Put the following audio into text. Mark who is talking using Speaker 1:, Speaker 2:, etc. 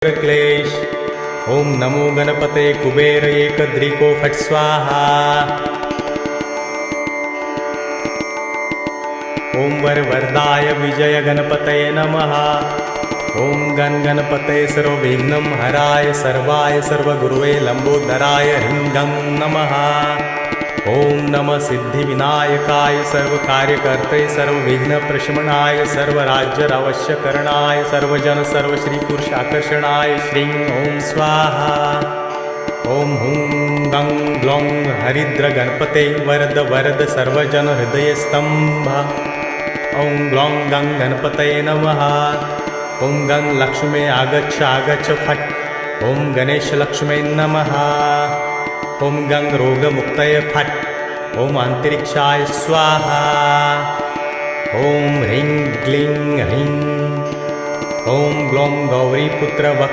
Speaker 1: क्लेश। ओम नमो गणपते कुबेर एकदृको फट् स्वाहा। ओम वरवरदाय विजय गणपतये नमः। ओम गणपते सर्वविघ्नं हराय सर्वाय सर्वगुरुवे लंबोदराय ह्रीं गं नमः। ओम नमः सिद्धिविनायकाय सर्वकार्यकर्ते सर्वविघ्नप्रशमनाय सर्वराज्यावश्यकरणाय सर्वजन सर्वश्रीपुरुषाकर्षणाय श्रीं ओम स्वाहा। ओम हुं गं ग्लौं हरिद्र गणपते वरद वरद सर्वजन हृदयस्तंभ। ओम ग्लौं गं गणपतये नमः। ओम गं लक्ष्मे आगच्छ आगच्छ फट्। ओम गणेश लक्ष्मे नमः। ओम गं रोगमुक्तये फट्। ओम अंतरिक्षाय स्वाहा। ओम ह्रीं क्लीं ह्रीं। ओम ग्लौं गौरीपुत्र वक्